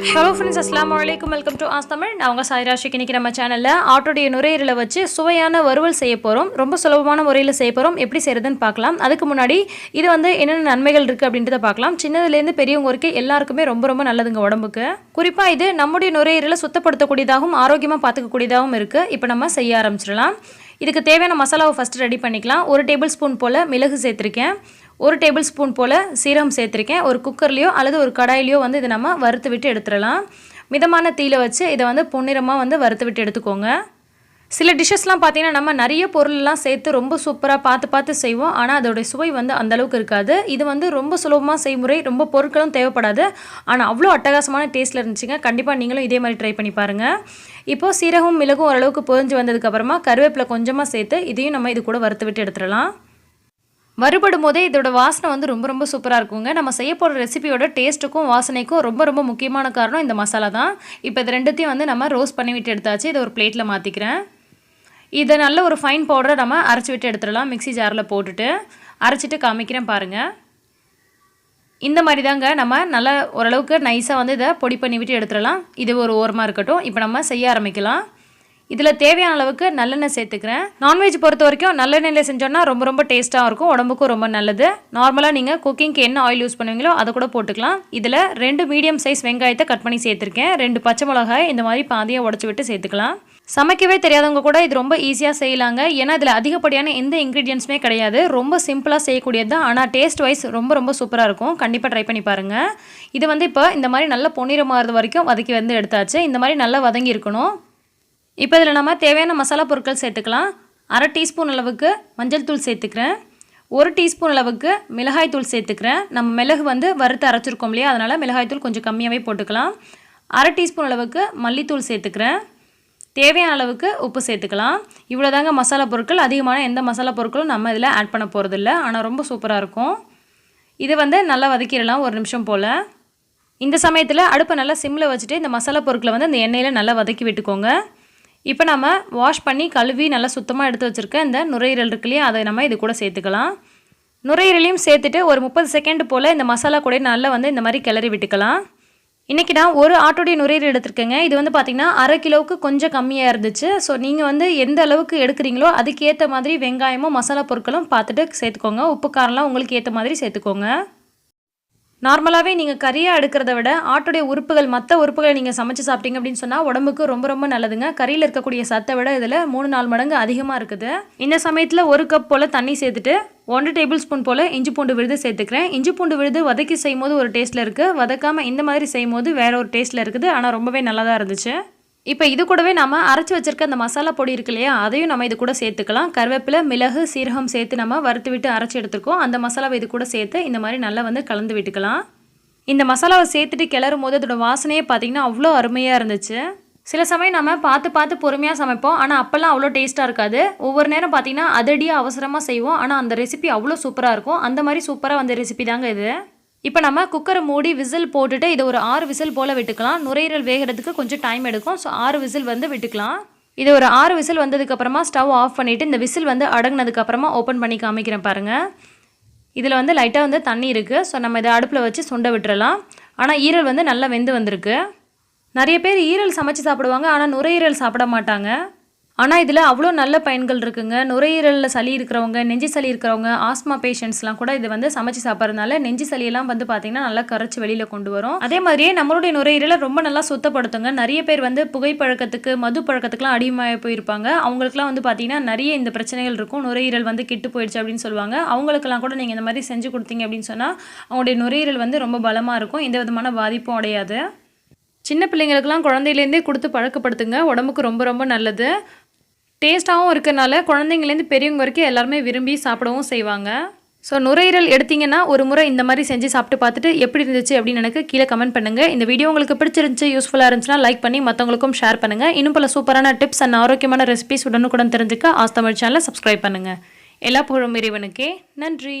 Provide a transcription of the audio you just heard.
Hello friends, அஸ்ஸலாமு அலைக்கும். Welcome to as Tamil. நான் உங்கள் சாய் ராஷிக். இன்றைக்கி நம்ம சேனலில் ஆட்டோடைய நுரையீரலை வச்சு சுவையான வறுவல் செய்ய போகிறோம். ரொம்ப சுலபமான முறையில் செய்ய போகிறோம். எப்படி செய்கிறதுன்னு பார்க்கலாம். அதுக்கு முன்னாடி இது என்னென்ன நன்மைகள் இருக்குது அப்படின்றத பார்க்கலாம். சின்னதுலேருந்து பெரியவங்க வரைக்கும் எல்லாருக்குமே ரொம்ப ரொம்ப நல்லதுங்க உடம்புக்கு. குறிப்பாக இது நம்முடைய நுரையீரலை சுத்தப்படுத்தக்கூடியதாகவும் ஆரோக்கியமாக பார்த்துக்கக்கூடியதாகவும் இருக்குது. இப்போ நம்ம செய்ய ஆரம்பிச்சிடலாம். இதுக்கு தேவையான மசாலாவை ஃபஸ்ட்டு ரெடி பண்ணிக்கலாம். 1 டேபிள் ஸ்பூன் போல் மிளகு சேர்த்துருக்கேன். 1 டேபிள் ஸ்பூன் போல் சீரகம் சேர்த்துருக்கேன். ஒரு குக்கர்லேயோ அல்லது ஒரு கடாயிலையோ இதை நம்ம வறுத்து விட்டு எடுத்துடலாம். மிதமான தீயில வச்சு இதை பொன்னிறமாக வறுத்து விட்டு எடுத்துக்கோங்க. சில டிஷ்ஷஸ்லாம் பார்த்தீங்கன்னா நம்ம நிறைய பொருள்லாம் சேர்த்து ரொம்ப சூப்பராக பார்த்து செய்வோம். ஆனால் அதோடைய சுவை அந்தளவுக்கு இருக்காது. இது ரொம்ப சுலபமாக செய்முறை, ரொம்ப பொருட்களும் தேவைப்படாது. ஆனால் அவ்வளோ அட்டகாசமான டேஸ்ட்டில் இருந்துச்சுங்க. கண்டிப்பாக நீங்களும் இதே மாதிரி ட்ரை பண்ணி பாருங்கள். இப்போது சீரகம் மிளகும் ஓரளவுக்கு பொரிஞ்சு வந்ததுக்கப்புறமா கருவேப்பிலை கொஞ்சமாக சேர்த்து இதையும் நம்ம இது கூட வறுத்து விட்டு எடுத்துடலாம். வறுபடும் போதே இதோட வாசனை ரொம்ப ரொம்ப சூப்பராக இருக்குங்க. நம்ம செய்ய போகிற ரெசிபியோட டேஸ்ட்டுக்கும் வாசனைக்கும் ரொம்ப ரொம்ப முக்கியமான காரணம் இந்த மசாலா தான். இப்போ இது ரெண்டுத்தையும் நம்ம ரோஸ்ட் பண்ணி விட்டு எடுத்தாச்சு. இதை ஒரு பிளேட்டில் மாற்றிக்கிறேன். இதை நல்ல ஒரு ஃபைன் பவுடரை நம்ம அரைச்சி விட்டு எடுத்துடலாம். மிக்ஸி ஜாரில் போட்டுட்டு அரைச்சிட்டு காமிக்கிறேன் பாருங்கள். இந்த மாதிரி தாங்க நம்ம நல்லா ஓரளவுக்கு நைஸாக இதை பொடி பண்ணி விட்டு எடுத்துடலாம். இது ஒரு ஓரமாக இருக்கட்டும். இப்போ நம்ம செய்ய ஆரம்பிக்கலாம். இதில் தேவையான அளவுக்கு நல்லெண்ணெய் சேர்த்துக்கிறேன். நான்வெஜ் பொறுத்த வரைக்கும் நல்லெண்ணெயில் செஞ்சோன்னா ரொம்ப ரொம்ப டேஸ்ட்டாக இருக்கும், உடம்புக்கும் ரொம்ப நல்லது. நார்மலாக நீங்கள் குக்கிங்க்கு என்ன ஆயில் யூஸ் பண்ணுவீங்களோ அதை கூட போட்டுக்கலாம். இதில் 2 மீடியம் சைஸ் வெங்காயத்தை கட் பண்ணி சேர்த்துருக்கேன். 2 பச்சை மிளகாய் இந்த மாதிரி பாதியாக உடச்சி விட்டு சேர்த்துக்கலாம். சமைக்கவே தெரியாதவங்க கூட இது ரொம்ப ஈஸியாக செய்யலாங்க. ஏன்னா இதில் அதிகப்படியான எந்த இன்க்ரீடியன்ஸுமே கிடையாது. ரொம்ப சிம்பிளாக செய்யக்கூடியது தான். ஆனால் டேஸ்ட் வைஸ் ரொம்ப ரொம்ப சூப்பராக இருக்கும். கண்டிப்பாக ட்ரை பண்ணி பாருங்கள். இது இப்போ இந்த மாதிரி நல்ல பொன்னிறமாகிறது வரைக்கும் வதக்கி எடுத்தாச்சு. இந்த மாதிரி நல்லா வதங்கி இருக்கணும். இப்போ இதில் நம்ம தேவையான மசாலா பொருட்கள் சேர்த்துக்கலாம். 1/2 டீஸ்பூன் அளவுக்கு மஞ்சள் தூள் சேர்த்துக்கிறேன். 1 டீஸ்பூன் அளவுக்கு மிளகாய் தூள் சேர்த்துக்கிறேன். நம்ம மிளகு வறுத்து அரைச்சிருக்கோம் இல்லையா, அதனால் மிளகாய் தூள் கொஞ்சம் கம்மியாகவே போட்டுக்கலாம். 1/2 டீஸ்பூன் அளவுக்கு மல்லித்தூள் சேர்த்துக்கிறேன். தேவையான அளவுக்கு உப்பு சேர்த்துக்கலாம். இவ்வளோ தாங்க மசாலா பொருட்கள். அதிகமான எந்த மசாலா பொருட்களும் நம்ம இதில் ஆட் பண்ண போகிறதில்ல. ஆனால் ரொம்ப சூப்பராக இருக்கும். இது நல்லா வதக்கிடலாம் 1 நிமிஷம் போல். இந்த சமயத்தில் அடுப்பை நல்லா சிம்மில் வச்சுட்டு இந்த மசாலா பொருட்களை இந்த எண்ணெயில் நல்லா வதக்கி விட்டுக்கோங்க. இப்போ நம்ம வாஷ் பண்ணி கழுவி நல்லா சுத்தமாக எடுத்து வச்சுருக்க இந்த நுரையீரல் இருக்கு இல்லையா, அதை நம்ம இது கூட சேர்த்துக்கலாம். நுரையீரலையும் சேர்த்துட்டு ஒரு 30 செகண்ட் போல் இந்த மசாலா கூட நல்லா இந்த மாதிரி கிளறி விட்டுக்கலாம். இன்றைக்கி நான் ஒரு ஆட்டோடைய நுரையீரல் எடுத்துருக்கேங்க. இது பார்த்திங்கன்னா 1/2 கிலோவுக்கு கொஞ்சம் கம்மியாக இருந்துச்சு. ஸோ நீங்கள் எந்த அளவுக்கு எடுக்கிறீங்களோ அதுக்கேற்ற மாதிரி வெங்காயமும் மசாலா பொருட்களும் பார்த்துட்டு சேர்த்துக்கோங்க. உப்பு காரம்லாம் உங்களுக்கு ஏற்ற மாதிரி சேர்த்துக்கோங்க. நார்மலாகவே நீங்கள் கறியாக எடுக்கிறத விட ஆட்டோடைய உறுப்புகள், மற்ற உறுப்புகளை நீங்கள் சமைச்சு சாப்பிட்டீங்க அப்படின்னு சொன்னால் உடம்புக்கு ரொம்ப ரொம்ப நல்லதுங்க. கறியில் இருக்கக்கூடிய சத்தை விட இதில் 3-4 மடங்கு அதிகமாக இருக்குது. இந்த சமயத்தில் 1 கப் போல் தண்ணி சேர்த்துட்டு 1 டேபிள் ஸ்பூன் போல் இஞ்சி பூண்டு விழுது சேர்த்துக்கிறேன். இஞ்சி பூண்டு விழுது வதக்கி செய்யும் போது ஒரு டேஸ்ட்டில் இருக்குது, வதக்காமல் இந்த மாதிரி செய்யும் போது வேறு ஒரு டேஸ்ட்டில் இருக்குது. ஆனால் ரொம்பவே நல்லா தான் இருந்துச்சு. இப்போ இது கூடவே நம்ம அரைச்சி வச்சிருக்க அந்த மசாலா பொடி இருக்கு இல்லையா, அதையும் நம்ம இது கூட சேர்த்துக்கலாம். கருவேப்பிலை, மிளகு, சீரகம் சேர்த்து நம்ம வறுத்து விட்டு அரைச்சி எடுத்துருக்கோம். அந்த மசாலாவை இது கூட சேர்த்து இந்த மாதிரி நல்லா கலந்து விட்டுக்கலாம். இந்த மசாலாவை சேர்த்துட்டு கிளறும் போது அதோட வாசனையே பார்த்திங்கன்னா அவ்வளோ அருமையாக இருந்துச்சு. சில சமயம் நம்ம பார்த்து பொறுமையாக சமைப்போம். ஆனால் அப்போல்லாம் அவ்வளோ டேஸ்ட்டாக இருக்காது. ஒவ்வொரு நேரம் பார்த்திங்கன்னா அதடியாக அவசரமாக செய்வோம். ஆனால் அந்த ரெசிபி அவ்வளோ சூப்பராக இருக்கும். அந்த மாதிரி சூப்பராக ரெசிபி தாங்க இது. இப்போ நம்ம குக்கரை மூடி விசில் போட்டுட்டு இதை ஒரு 6 விசில் போல் விட்டுக்கலாம். நுரையீரல் வேகிறதுக்கு கொஞ்சம் டைம் எடுக்கும். ஸோ 6 விசில் விட்டுக்கலாம். இது ஒரு 6 விசில் வந்ததுக்கப்புறமா ஸ்டவ் ஆஃப் பண்ணிவிட்டு இந்த விசில் அடங்கினதுக்கப்புறமா ஓப்பன் பண்ணி காமிக்கிறேன் பாருங்கள். இதில் லைட்டாக தண்ணி இருக்குது. ஸோ நம்ம இதை அடுப்பில் வச்சு சுண்ட விட்டுறலாம். ஆனால் ஈரல் நல்லா வெந்து வந்திருக்கு. நிறைய பேர் ஈரல் சமைச்சு சாப்பிடுவாங்க, ஆனால் நுரையீரல் சாப்பிட மாட்டாங்க. ஆனால் இதில் அவ்வளோ நல்ல பயன்கள் இருக்குங்க. நுரையீரலில் சளி இருக்கிறவங்க, நெஞ்சு சளி இருக்கிறவங்க, ஆஸ்மா பேஷண்ட்ஸ்லாம் கூட இது சமைச்சு சாப்பிட்றதுனால நெஞ்சு சளியெல்லாம் பார்த்திங்கன்னா நல்லா கரைச்சி வெளியில் கொண்டு வரும். அதே மாதிரியே நம்மளுடைய நுரையீரலை ரொம்ப நல்லா சுத்தப்படுத்துங்க. நிறைய பேர் புகைப்பழக்கத்துக்கு, மது பழக்கத்துக்குலாம் அடிமையாக போயிருப்பாங்க. அவங்களுக்குலாம் பார்த்திங்கன்னா நிறைய இந்த பிரச்சனைகள் இருக்கும். நுரையீரல் கெட்டு போயிடுச்சு அப்படின்னு சொல்லுவாங்க. அவங்களுக்கெல்லாம் கூட நீங்கள் இந்த மாதிரி செஞ்சு கொடுத்தீங்க அப்படின்னு சொன்னால் அவங்களுடைய நுரையீரல் ரொம்ப பலமாக இருக்கும். எந்த விதமான பாதிப்பும் அடையாது. சின்ன பிள்ளைங்களுக்கெல்லாம் குழந்தையிலேருந்தே கொடுத்து பழக்கப்படுத்துங்க. உடம்புக்கு ரொம்ப ரொம்ப நல்லது. டேஸ்ட்டாகவும் இருக்கிறனால குழந்தைங்கலேருந்து பெரியவங்க வரைக்கும் எல்லாருமே விரும்பி சாப்பிடவும் செய்வாங்க. ஸோ நுரையீரல் எடுத்திங்கன்னா ஒரு முறை இந்த மாதிரி செஞ்சு சாப்பிட்டு பார்த்துட்டு எப்படி இருந்துச்சு அப்படின்னு எனக்கு கீழே கமெண்ட் பண்ணுங்கள். இந்த வீடியோ உங்களுக்கு பிடிச்சிருந்துச்சு, யூஸ்ஃபுல்லாக இருந்துச்சுன்னா லைக் பண்ணி மற்றவங்களுக்கும் ஷேர் பண்ணுங்கள். இன்னும் பல சூப்பரான டிப்ஸ் அண்ட் ஆரோக்கியமான ரெசிபிஸ் உடனுக்குடன் தெரிஞ்சுக்க ஆஸ் தமிழ் சேனலை சப்ஸ்கிரைப் பண்ணுங்கள். எல்லா புகழும் இறைவனுக்கே. நன்றி.